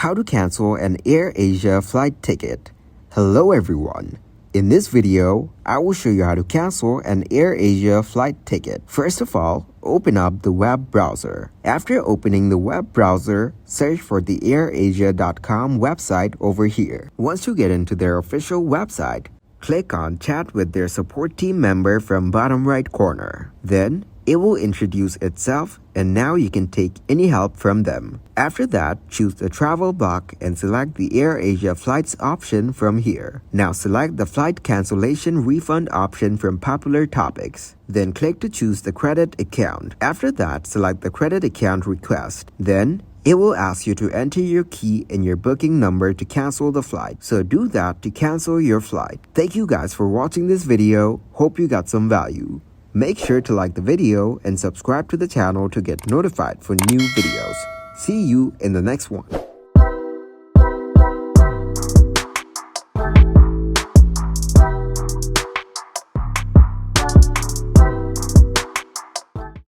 How to cancel an Airasia flight ticket. Hello everyone. In this video, I will show you how to cancel an Airasia flight ticket. First of all, open up the web browser. After opening the web browser, search for the airasia.com website over here. Once you get into their official website, click on Chat with their support team member from bottom right corner. Then, it will introduce itself and now you can take any help from them. After that, choose the travel block and select the Airasia flights option from here. Now select the flight cancellation refund option from popular topics. Then click to choose the credit account. After that, select the credit account request. Then, it will ask you to enter your key and your booking number to cancel the flight. So do that to cancel your flight. Thank you guys for watching this video. Hope you got some value. Make sure to like the video and subscribe to the channel to get notified for new videos. See you in the next one.